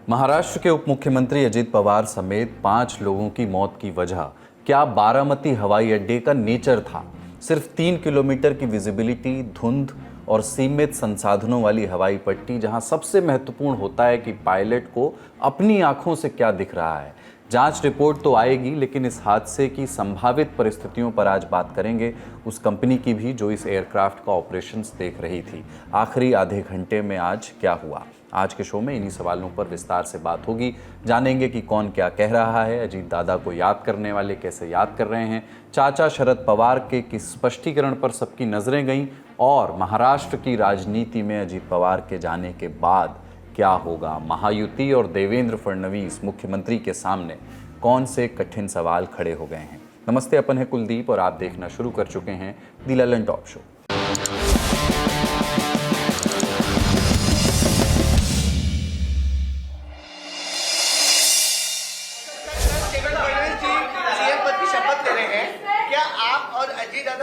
महाराष्ट्र के उप मुख्यमंत्री अजित पवार समेत 5 लोगों की मौत की वजह क्या बारामती हवाई अड्डे का नेचर था? सिर्फ 3 किलोमीटर की विजिबिलिटी, धुंध और सीमित संसाधनों वाली हवाई पट्टी, जहां सबसे महत्वपूर्ण होता है कि पायलट को अपनी आंखों से क्या दिख रहा है। जांच रिपोर्ट तो आएगी, लेकिन इस हादसे की संभावित परिस्थितियों पर आज बात करेंगे, उस कंपनी की भी जो इस एयरक्राफ्ट का ऑपरेशंस देख रही थी। आखिरी आधे घंटे में आज क्या हुआ? आज के शो में इन्हीं सवालों पर विस्तार से बात होगी। जानेंगे कि कौन क्या कह रहा है, अजीत दादा को याद करने वाले कैसे याद कर रहे हैं, चाचा शरद पवार के किस स्पष्टीकरण पर सबकी नजरें गईं, और महाराष्ट्र की राजनीति में अजीत पवार के जाने के बाद क्या होगा। महायुति और देवेंद्र फडणवीस मुख्यमंत्री के सामने कौन से कठिन सवाल खड़े हो गए हैं। नमस्ते, अपन है कुलदीप और आप देखना शुरू कर चुके हैं the Lalan top show.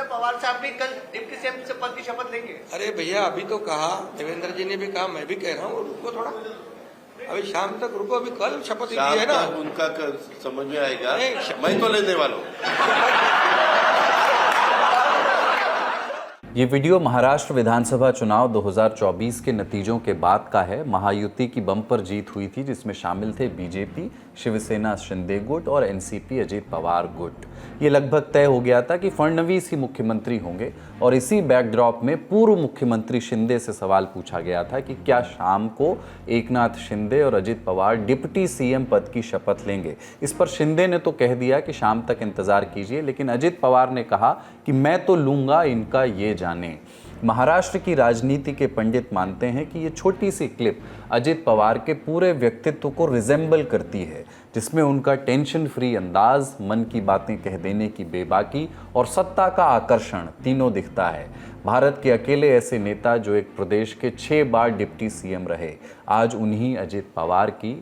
Pawar साहब भी कल डिप्टी सीएम पद की शपथ लेंगे? अरे भैया, अभी तो कहा, देवेंद्र जी ने भी कहा, मैं भी कह रहा हूँ रुको थोड़ा, अभी शाम तक रुको, अभी कल शपथ ली है ना, उनका समझ में आएगा। मैं तो लेने वाला हूँ। ये वीडियो महाराष्ट्र विधानसभा चुनाव 2024 के नतीजों के बाद का है। महायुति की बम्पर जीत हुई थी, जिसमें शामिल थे बीजेपी, शिवसेना शिंदे गुट और एनसीपी अजित पवार गुट। ये लगभग तय हो गया था कि फडणवीस ही मुख्यमंत्री होंगे, और इसी बैकड्रॉप में पूर्व मुख्यमंत्री शिंदे से सवाल पूछा गया था कि क्या शाम को एकनाथ शिंदे और अजित पवार डिप्टी सीएम पद की शपथ लेंगे। इस पर शिंदे ने तो कह दिया कि शाम तक इंतजार कीजिए, लेकिन अजित पवार ने कहा कि मैं तो लूंगा, इनका ये जाने। महाराष्ट्र की राजनीति के पंडित मानते हैं कि ये छोटी सी क्लिप अजित पवार के पूरे व्यक्तित्व को रिजेंबल करती है, जिसमें उनका टेंशन फ्री अंदाज, मन की बातें कह देने की बेबाकी और सत्ता का आकर्षण तीनों दिखता है। भारत के अकेले ऐसे नेता जो एक प्रदेश के 6 बार डिप्टी सीएम रहे, आज उन्हीं अजित पवार की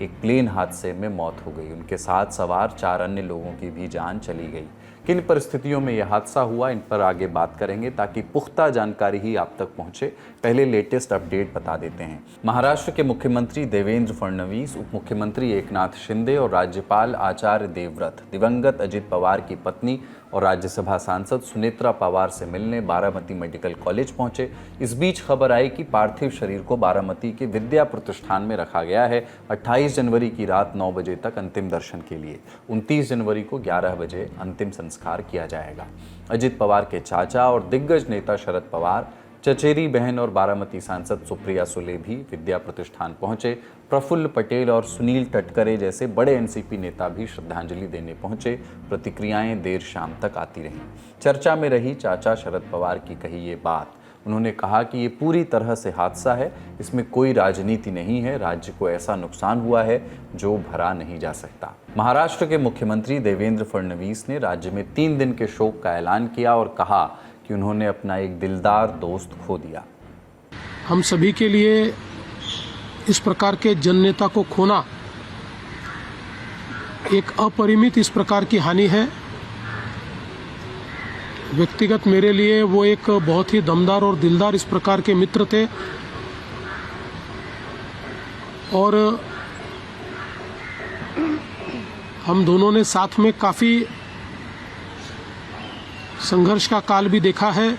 एक प्लेन हादसे में मौत हो गई। उनके साथ सवार 4 अन्य लोगों की भी जान चली गई। किन परिस्थितियों में यह हादसा हुआ, इन पर आगे बात करेंगे, ताकि पुख्ता जानकारी ही आप तक पहुंचे। पहले लेटेस्ट अपडेट बता देते हैं। महाराष्ट्र के मुख्यमंत्री देवेंद्र फडणवीस, उप मुख्यमंत्री एकनाथ शिंदे और राज्यपाल आचार्य देवव्रत दिवंगत अजित पवार की पत्नी और राज्यसभा सांसद सुनेत्रा पवार से मिलने बारामती मेडिकल कॉलेज पहुंचे। इस बीच खबर आई कि पार्थिव शरीर को बारामती के विद्या प्रतिष्ठान में रखा गया है। 28 जनवरी की रात 9 बजे तक अंतिम दर्शन के लिए, 29 जनवरी को 11 बजे अंतिम संस्कार किया जाएगा। अजित पवार के चाचा और दिग्गज नेता शरद पवार, चचेरी बहन और बारामती सांसद सुप्रिया सुले भी विद्या प्रतिष्ठान पहुंचे। प्रफुल्ल पटेल और सुनील टटकरे जैसे बड़े एनसीपी नेता भी श्रद्धांजलि देने पहुंचे। प्रतिक्रियाएं देर शाम तक आती रहीं। चर्चा में रही चाचा शरद पवार की कही ये बात। उन्होंने कहा कि ये पूरी तरह से हादसा है, इसमें कोई राजनीति नहीं है। राज्य को ऐसा नुकसान हुआ है जो भरा नहीं जा सकता। महाराष्ट्र के मुख्यमंत्री देवेंद्र फडणवीस ने राज्य में 3 दिन के शोक का ऐलान किया और कहा कि उन्होंने अपना एक दिलदार दोस्त खो दिया। हम सभी के लिए इस प्रकार के जननेता को खोना एक अपरिमित इस प्रकार की हानि है। व्यक्तिगत मेरे लिए वो एक बहुत ही दमदार और दिलदार इस प्रकार के मित्र थे, और हम दोनों ने साथ में काफी संघर्ष का काल भी देखा है।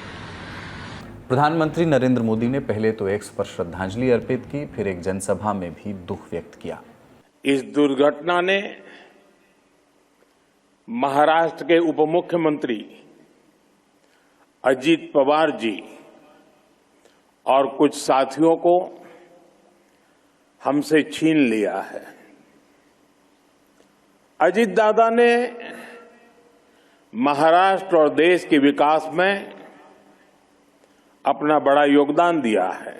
प्रधानमंत्री नरेंद्र मोदी ने पहले तो एक्स पर श्रद्धांजलि अर्पित की, फिर एक जनसभा में भी दुख व्यक्त किया। इस दुर्घटना ने महाराष्ट्र के उप मुख्यमंत्री अजित पवार जी और कुछ साथियों को हमसे छीन लिया है। अजित दादा ने महाराष्ट्र और देश के विकास में अपना बड़ा योगदान दिया है।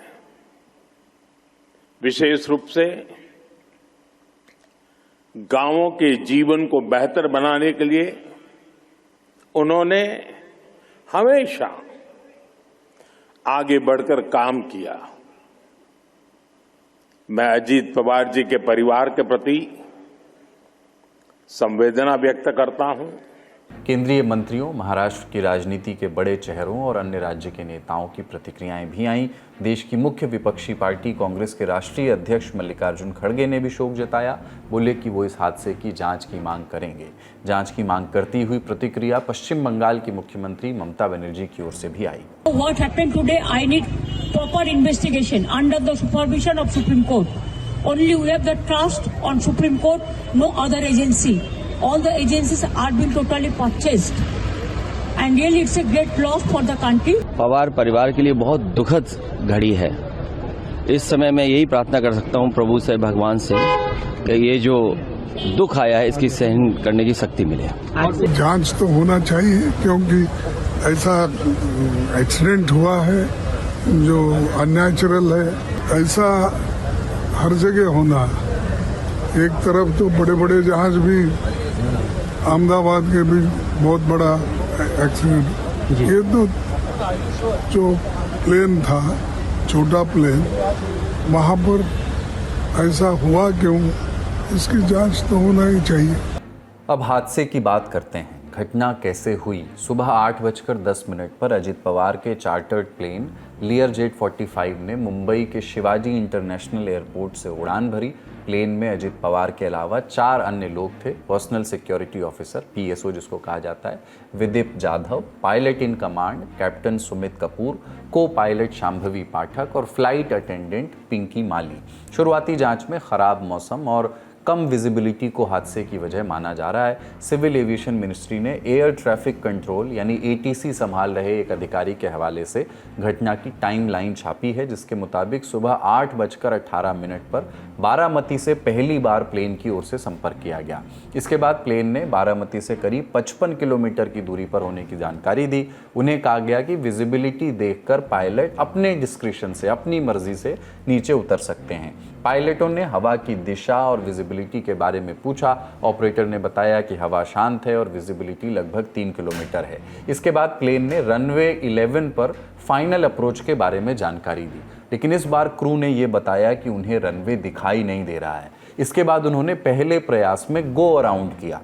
विशेष रूप से गांवों के जीवन को बेहतर बनाने के लिए उन्होंने हमेशा आगे बढ़कर काम किया। मैं अजित पवार जी के परिवार के प्रति संवेदना व्यक्त करता हूं। केंद्रीय मंत्रियों, महाराष्ट्र की राजनीति के बड़े चेहरों और अन्य राज्य के नेताओं की प्रतिक्रियाएं भी आईं। देश की मुख्य विपक्षी पार्टी कांग्रेस के राष्ट्रीय अध्यक्ष मल्लिकार्जुन खड़गे ने भी शोक जताया। बोले कि वो इस हादसे की जांच की मांग करेंगे। जांच की मांग करती हुई प्रतिक्रिया पश्चिम बंगाल की मुख्यमंत्री ममता बनर्जी की ओर से भी आई। What happened today? I need proper investigation under the supervision of Supreme Court. Only we have the trust on Supreme Court, no other agency. All the agencies are being totally purchased, and really it's a great loss for the country. Pawar परिवार के लिए बहुत दुखद घड़ी है। इस समय मैं यही प्रार्थना कर सकता हूं प्रभु से, भगवान से, कि ये जो दुख आया है इसकी सहन करने की शक्ति मिले। जांच तो होना चाहिए, क्योंकि ऐसा एक्सीडेंट हुआ है जो अननेचुरल है। ऐसा हर जगह होना। एक तरफ तो बड़े बड़े जहाज भी, अहमदाबाद के भी बहुत बड़ा एक्सीडेंट। ये तो जो प्लेन था, छोटा प्लेन, वहाँ पर ऐसा हुआ क्यों, इसकी जांच तो होना ही चाहिए। अब हादसे की बात करते हैं। घटना कैसे हुई? सुबह 8:10 पर अजित पवार के चार्टर्ड प्लेन लियरजेट 45 ने मुंबई के शिवाजी इंटरनेशनल एयरपोर्ट से उड़ान भरी। प्लेन में अजित पवार के अलावा 4 अन्य लोग थे। पर्सनल सिक्योरिटी ऑफिसर, PSO जिसको कहा जाता है, Vidip Jadhav, pilot in command captain Sumit Kapoor, copilot Shambhavi पाठक और फ्लाइट अटेंडेंट पिंकी माली। शुरुआती जांच में खराब मौसम और कम विजिबिलिटी को हादसे की वजह माना जा रहा है। सिविल एविएशन मिनिस्ट्री ने एयर ट्रैफिक कंट्रोल यानी ATC संभाल रहे एक अधिकारी के हवाले से घटना की टाइमलाइन छापी है, जिसके मुताबिक सुबह 8:18 पर बारामती से पहली बार प्लेन की ओर से संपर्क किया गया। इसके बाद प्लेन ने बारामती से करीब 55 किलोमीटर की दूरी पर होने की जानकारी दी। उन्हें कहा गया कि विजिबिलिटी देखकर पायलट अपने डिस्क्रिशन से, अपनी मर्जी से नीचे उतर सकते हैं। पायलटों ने हवा की दिशा और विजिबिलिटी के बारे में पूछा। ऑपरेटर ने बताया कि हवा शांत है और विजिबिलिटी लगभग 3 किलोमीटर है। इसके बाद प्लेन ने रनवे 11 पर फाइनल अप्रोच के बारे में जानकारी दी, लेकिन इस बार क्रू ने यह बताया कि उन्हें रनवे दिखाई नहीं दे रहा है। इसके बाद उन्होंने पहले प्रयास में गो अराउंड किया।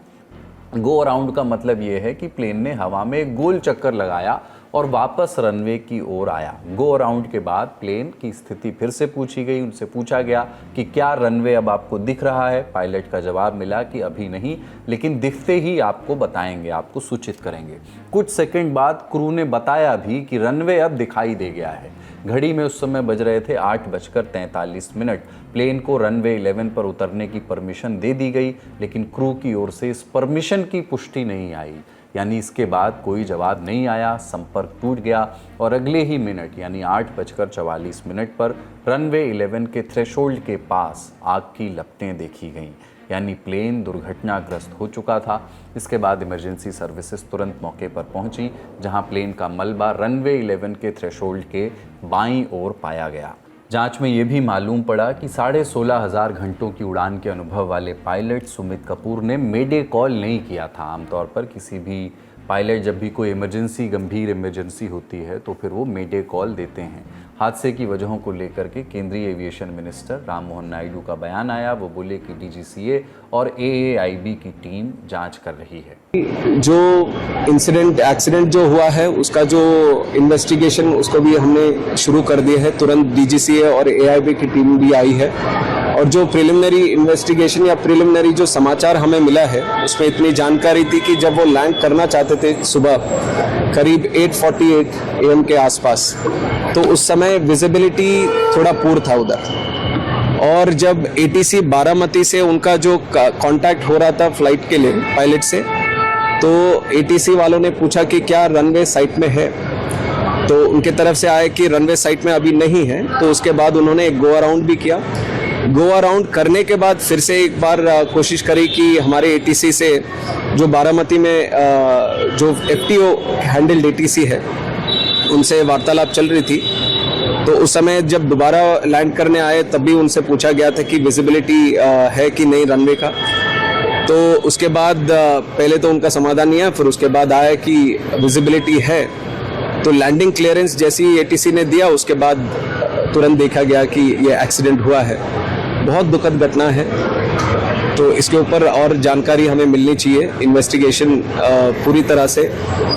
गो अराउंड का मतलब यह है कि प्लेन ने हवा में एक गोल चक्कर लगाया और वापस रनवे की ओर आया। गो अराउंड के बाद प्लेन की स्थिति फिर से पूछी गई। उनसे पूछा गया कि क्या रनवे अब आपको दिख रहा है। पायलट का जवाब मिला कि अभी नहीं, लेकिन दिखते ही आपको बताएंगे, आपको सूचित करेंगे। कुछ सेकंड बाद क्रू ने बताया भी कि रनवे अब दिखाई दे गया है। घड़ी में उस समय बज रहे थे 8:43। प्लेन को रनवे 11 पर उतरने की परमिशन दे दी गई, लेकिन क्रू की ओर से इस परमिशन की पुष्टि नहीं आई, यानी इसके बाद कोई जवाब नहीं आया। संपर्क टूट गया और अगले ही मिनट यानी 8:44 पर रनवे 11 के थ्रेशोल्ड के पास आग की लपटें देखी गईं, यानी प्लेन दुर्घटनाग्रस्त हो चुका था। इसके बाद इमरजेंसी सर्विसेज तुरंत मौके पर पहुंची, जहां प्लेन का मलबा रनवे 11 के थ्रेशोल्ड के बाईं ओर पाया गया। जांच में ये भी मालूम पड़ा कि 16,500 घंटों की उड़ान के अनुभव वाले पायलट सुमित कपूर ने मेडे कॉल नहीं किया था। आमतौर पर किसी भी पायलट जब भी कोई इमरजेंसी, गंभीर इमरजेंसी होती है तो फिर वो मेडे कॉल देते हैं। हादसे की वजहों को लेकर के केंद्रीय एविएशन मिनिस्टर राम मोहन नायडू का बयान आया। वो बोले कि DGCA और AAIB की टीम जांच कर रही है। जो एक्सीडेंट जो हुआ है उसका जो इन्वेस्टिगेशन उसको भी हमने शुरू कर दिया है। तुरंत DGCA और AAIB की टीम भी आई है और जो प्रिलिमिनरी इन्वेस्टिगेशन या प्रिलिमिनरी जो समाचार हमें मिला है उसमें इतनी जानकारी थी कि जब वो लैंड करना चाहते थे सुबह करीब 8:48 AM के आसपास, तो उस समय विजिबिलिटी थोड़ा पुअर था उधर। और जब ATC बारामती से उनका जो कांटेक्ट हो रहा था फ्लाइट के लिए पायलट से, तो ATC वालों ने पूछा कि क्या रनवे साइट में है, तो उनके तरफ से आया कि रनवे साइट में अभी नहीं है। तो उसके बाद उन्होंने एक गो अराउंड भी किया। गो अराउंड करने के बाद फिर से एक बार कोशिश करी कि हमारे ATC से जो बारामती में जो FTO हैंडल्ड ATC है उनसे वार्तालाप चल रही थी। तो उस समय जब दोबारा लैंड करने आए तब भी उनसे पूछा गया था कि विजिबिलिटी है कि नहीं रनवे का। तो उसके बाद पहले तो उनका समाधान नहीं है, फिर उसके बाद आया कि विजिबिलिटी है। तो लैंडिंग क्लियरेंस जैसी ATC ने दिया, उसके बाद तुरंत देखा गया कि ये एक्सीडेंट हुआ है। बहुत दुखद घटना है। तो इसके ऊपर और जानकारी हमें मिलनी चाहिए। इन्वेस्टिगेशन पूरी तरह से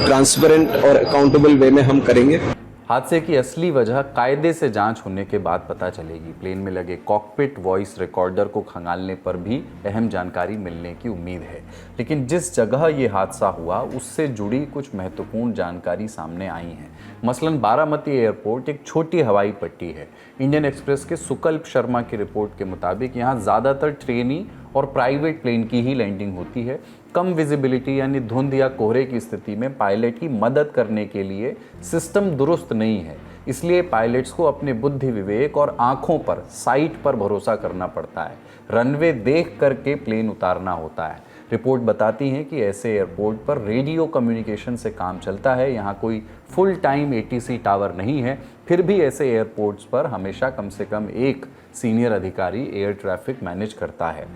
ट्रांसपेरेंट और अकाउंटेबल वे में हम करेंगे। हादसे की असली वजह कायदे से जांच होने के बाद पता चलेगी। प्लेन में लगे कॉकपिट वॉइस रिकॉर्डर को खंगालने पर भी अहम जानकारी मिलने की उम्मीद है। लेकिन जिस जगह ये हादसा हुआ उससे जुड़ी कुछ महत्वपूर्ण जानकारी सामने आई है। मसलन बारामती एयरपोर्ट एक छोटी हवाई पट्टी है। इंडियन एक्सप्रेस के सुकल्प शर्मा की रिपोर्ट के मुताबिक यहाँ ज़्यादातर ट्रेनी और प्राइवेट प्लेन की ही लैंडिंग होती है। कम विजिबिलिटी यानी धुंध या कोहरे की स्थिति में पायलट की मदद करने के लिए सिस्टम दुरुस्त नहीं है। इसलिए पायलट्स को अपने बुद्धि विवेक और आंखों पर, साइट पर भरोसा करना पड़ता है। रनवे देख करके प्लेन उतारना होता है। रिपोर्ट बताती है कि ऐसे एयरपोर्ट पर रेडियो कम्युनिकेशन से काम चलता है। यहाँ कोई फुल टाइम ATC टावर नहीं है। फिर भी ऐसे एयरपोर्ट्स पर हमेशा कम से कम एक सीनियर अधिकारी एयर ट्रैफिक मैनेज करता है।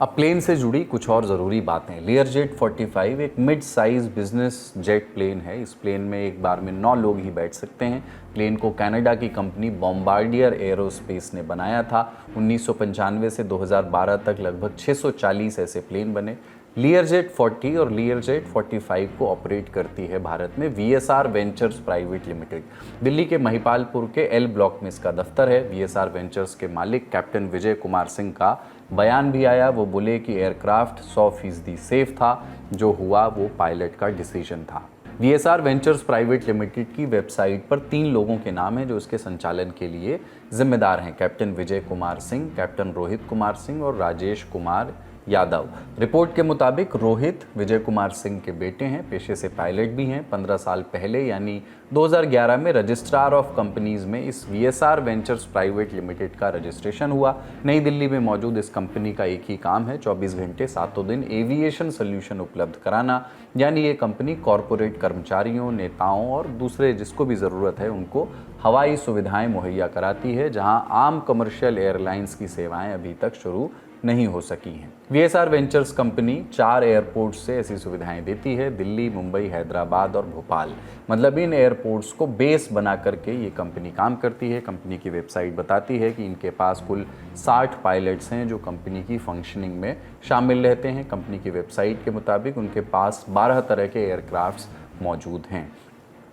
अब प्लेन से जुड़ी कुछ और ज़रूरी बातें। लियरजेट 45 एक mid size business jet plane है। इस प्लेन में एक बार में 9 लोग ही बैठ सकते हैं। प्लेन को कनाडा की कंपनी बॉम्बार्डियर एरोस्पेस ने बनाया था। 1995 से 2012 तक लगभग 640 ऐसे प्लेन बने। लियरजेट 40 और लियरजेट 45 को ऑपरेट करती है भारत में VSR ventures private limited. Delhi के महिपालपुर के L ब्लॉक में इसका दफ्तर है। VSR वेंचर्स के मालिक कैप्टन विजय कुमार सिंह का बयान भी आया। वो बोले कि एयरक्राफ्ट 100% सेफ था। जो हुआ वो पायलट का डिसीजन था। VSR वेंचर्स प्राइवेट लिमिटेड की वेबसाइट पर 3 लोगों के नाम हैं जो इसके संचालन के लिए जिम्मेदार हैं। कैप्टन विजय कुमार सिंह, कैप्टन रोहित कुमार सिंह और राजेश कुमार यादव। रिपोर्ट के मुताबिक रोहित विजय कुमार सिंह के बेटे हैं, पेशे से पायलट भी हैं। 15 साल पहले यानी 2011 में रजिस्ट्रार ऑफ कंपनीज में इस VSR वेंचर्स प्राइवेट लिमिटेड का रजिस्ट्रेशन हुआ। नई दिल्ली में मौजूद इस कंपनी का एक ही काम है 24 घंटे 7 दिन एविएशन सोल्यूशन उपलब्ध कराना। यानी ये कंपनी कॉरपोरेट कर्मचारियों, नेताओं और दूसरे जिसको भी ज़रूरत है उनको हवाई सुविधाएं मुहैया कराती है, जहां आम कमर्शियल एयरलाइंस की सेवाएं अभी तक शुरू नहीं हो सकी हैं। VSR वेंचर्स कंपनी 4 एयरपोर्ट्स से ऐसी सुविधाएं देती है, दिल्ली, मुंबई, हैदराबाद और भोपाल। मतलब इन एयरपोर्ट्स को बेस बना करके ये कंपनी काम करती है। कंपनी की वेबसाइट बताती है कि इनके पास कुल 60 पायलट्स हैं जो कंपनी की फंक्शनिंग में शामिल रहते हैं। कंपनी की वेबसाइट के मुताबिक उनके पास 12 तरह के एयरक्राफ्ट्स मौजूद हैं।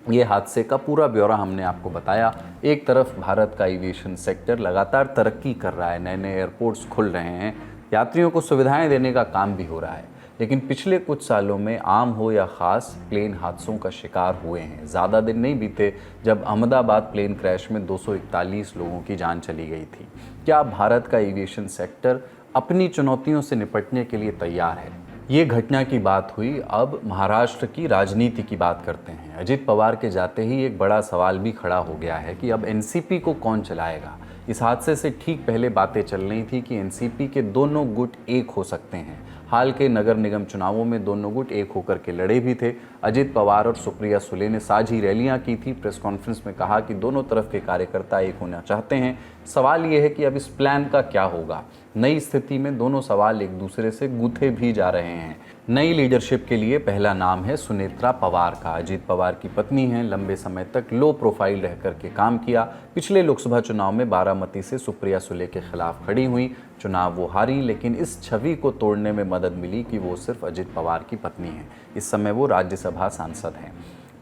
ये हादसे का पूरा ब्यौरा हमने आपको बताया। एक तरफ भारत का एविएशन सेक्टर लगातार तरक्की कर रहा है, नए नए एयरपोर्ट्स खुल रहे हैं, यात्रियों को सुविधाएं देने का काम भी हो रहा है। लेकिन पिछले कुछ सालों में आम हो या ख़ास प्लेन हादसों का शिकार हुए हैं। ज़्यादा दिन नहीं बीते जब अहमदाबाद प्लेन क्रैश में 241 लोगों की जान चली गई थी। क्या भारत का एविएशन सेक्टर अपनी चुनौतियों से निपटने के लिए तैयार है? ये घटना की बात हुई, अब महाराष्ट्र की राजनीति की बात करते हैं। अजित पवार के जाते ही एक बड़ा सवाल भी खड़ा हो गया है कि अब NCP को कौन चलाएगा। इस हादसे से ठीक पहले बातें चल रही थी कि NCP के दोनों गुट एक हो सकते हैं। हाल के नगर निगम चुनावों में दोनों गुट एक होकर के लड़े भी थे। अजित पवार और सुप्रिया सुले ने साझी रैलियां की थी। प्रेस कॉन्फ्रेंस में कहा कि दोनों तरफ के कार्यकर्ता एक होना चाहते हैं। सवाल ये है कि अब इस प्लान का क्या होगा। नई स्थिति में दोनों सवाल एक दूसरे से गूंथे भी जा रहे हैं। नई लीडरशिप के लिए पहला नाम है सुनेत्रा पवार का। अजित पवार की पत्नी हैं, लंबे समय तक लो प्रोफाइल रह करके काम किया। पिछले लोकसभा चुनाव में बारामती से सुप्रिया सुले के खिलाफ खड़ी हुई। चुनाव वो हारी, लेकिन इस छवि को तोड़ने में मदद मिली कि वो सिर्फ अजित पवार की पत्नी हैं। इस समय वो राज्यसभा सांसद हैं।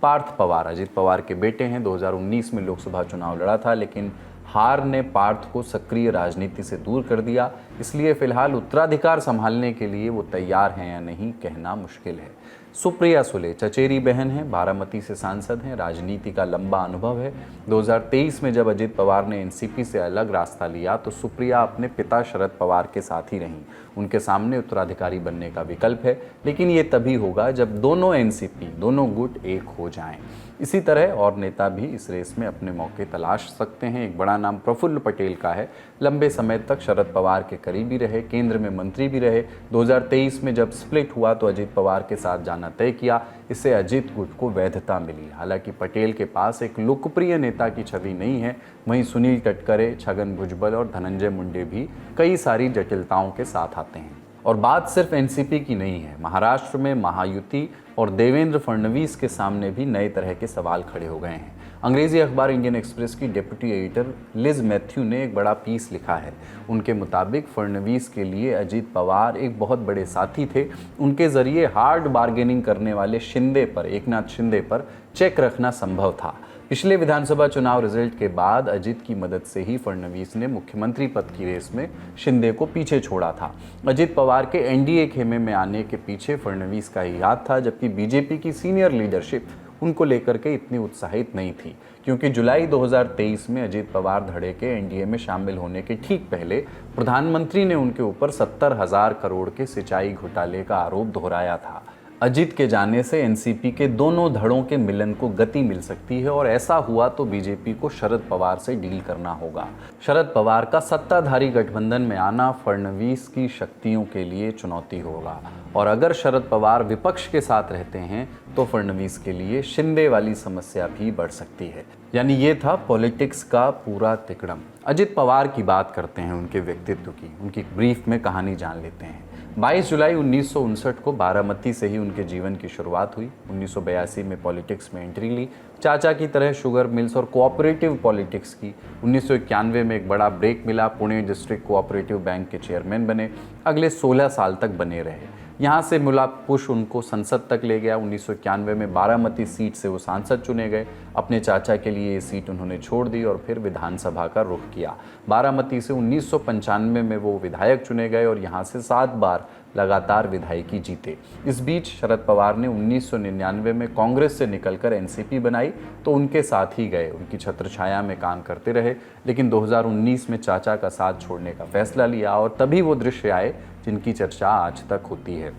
पार्थ पवार अजित पवार के बेटे हैं। 2019 में लोकसभा चुनाव लड़ा था, लेकिन हार ने पार्थ को सक्रिय राजनीति से दूर कर दिया। इसलिए फिलहाल उत्तराधिकार संभालने के लिए वो तैयार हैं या नहीं कहना मुश्किल है। सुप्रिया सुले चचेरी बहन हैं, बारामती से सांसद हैं, राजनीति का लंबा अनुभव है। 2023 में जब अजित पवार ने NCP से अलग रास्ता लिया तो सुप्रिया अपने पिता शरद पवार के साथ ही रहीं। उनके सामने उत्तराधिकारी बनने का विकल्प है, लेकिन ये तभी होगा जब दोनों NCP, दोनों गुट एक हो जाएं। इसी तरह और नेता भी इस रेस में अपने मौके तलाश सकते हैं। एक बड़ा नाम प्रफुल्ल पटेल का है। लंबे समय तक शरद पवार के करीबी रहे, केंद्र में मंत्री भी रहे। 2023 में जब स्प्लिट हुआ तो अजित पवार के साथ जाना तय किया। इससे अजित गुट को वैधता मिली। हालांकि पटेल के पास एक लोकप्रिय नेता की छवि नहीं है। वहीं सुनील तटकरे, छगन भुजबल और धनंजय मुंडे भी कई सारी जटिलताओं के साथ आते हैं। और बात सिर्फ NCP की नहीं है। महाराष्ट्र में महायुति और देवेंद्र फडणवीस के सामने भी नए तरह के सवाल खड़े हो गए हैं। अंग्रेजी अखबार इंडियन एक्सप्रेस की डिप्टी एडिटर लिज मैथ्यू ने एक बड़ा पीस लिखा है। उनके मुताबिक फडणवीस के लिए अजीत पवार एक बहुत बड़े साथी थे। उनके जरिए हार्ड बार्गेनिंग करने वाले शिंदे पर, एकनाथ शिंदे पर चेक रखना संभव था। पिछले विधानसभा चुनाव रिजल्ट के बाद अजित की मदद से ही फडणवीस ने मुख्यमंत्री पद की रेस में शिंदे को पीछे छोड़ा था। अजित पवार के एनडीए खेमे में आने के पीछे फडणवीस का ही हाथ था, जबकि बीजेपी की सीनियर लीडरशिप उनको लेकर के इतनी उत्साहित नहीं थी, क्योंकि जुलाई 2023 में अजित पवार धड़े के एनडीए में शामिल होने के ठीक पहले प्रधानमंत्री ने उनके ऊपर 70,000 करोड़ के सिंचाई घोटाले का आरोप दोहराया था। अजित के जाने से एनसीपी के दोनों धड़ों के मिलन को गति मिल सकती है और ऐसा हुआ तो बीजेपी को शरद पवार से डील करना होगा। शरद पवार का सत्ताधारी गठबंधन में आना फडणवीस की शक्तियों के लिए चुनौती होगा, और अगर शरद पवार विपक्ष के साथ रहते हैं तो फडणवीस के लिए शिंदे वाली समस्या भी बढ़ सकती है। यानी ये था पॉलिटिक्स का पूरा तिकड़म। अजित पवार की बात करते हैं, उनके व्यक्तित्व की, उनकी ब्रीफ में कहानी जान लेते हैं। 22 जुलाई 1959 को बारामती से ही उनके जीवन की शुरुआत हुई। 1982 में पॉलिटिक्स में एंट्री ली। चाचा की तरह शुगर मिल्स और कोऑपरेटिव पॉलिटिक्स की। 1991 में एक बड़ा ब्रेक मिला, पुणे डिस्ट्रिक्ट कोऑपरेटिव बैंक के चेयरमैन बने। अगले 16 साल तक बने रहे। यहाँ से मिला पुश उनको संसद तक ले गया। 1991 में बारामती सीट से वो सांसद चुने गए। अपने चाचा के लिए ये सीट उन्होंने छोड़ दी और फिर विधानसभा का रुख किया। बारामती से 1995 में वो विधायक चुने गए और यहाँ से 7 बार लगातार विधायकी जीते। इस बीच शरद पवार ने 1999 में कांग्रेस से निकलकर एनसीपी बनाई तो उनके साथ ही गए, उनकी छत्रछाया में काम करते रहे। लेकिन 2019 में चाचा का साथ छोड़ने का फैसला लिया और तभी वो दृश्य आए जिनकी चर्चा आज तक होती है,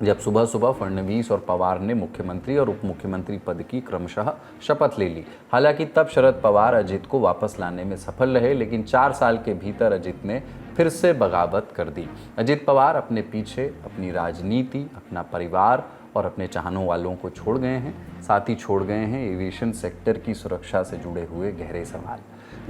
जब सुबह सुबह फडणवीस और पवार ने मुख्यमंत्री और उप मुख्यमंत्री पद की क्रमशः शपथ ले ली। हालांकि तब शरद पवार अजित को वापस लाने में सफल रहे, लेकिन 4 साल के भीतर अजित ने फिर से बगावत कर दी। अजित पवार अपने पीछे अपनी राजनीति, अपना परिवार और अपने चाहने वालों को छोड़ गए हैं। साथ ही छोड़ गए हैं एविएशन सेक्टर की सुरक्षा से जुड़े हुए गहरे सवाल।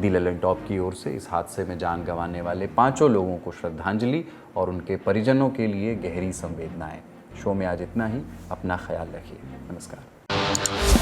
दी ललन टॉप की ओर से इस हादसे में जान गंवाने वाले 5 लोगों को श्रद्धांजलि और उनके परिजनों के लिए गहरी संवेदनाएं। शो में आज इतना ही। अपना ख्याल रखिए। नमस्कार।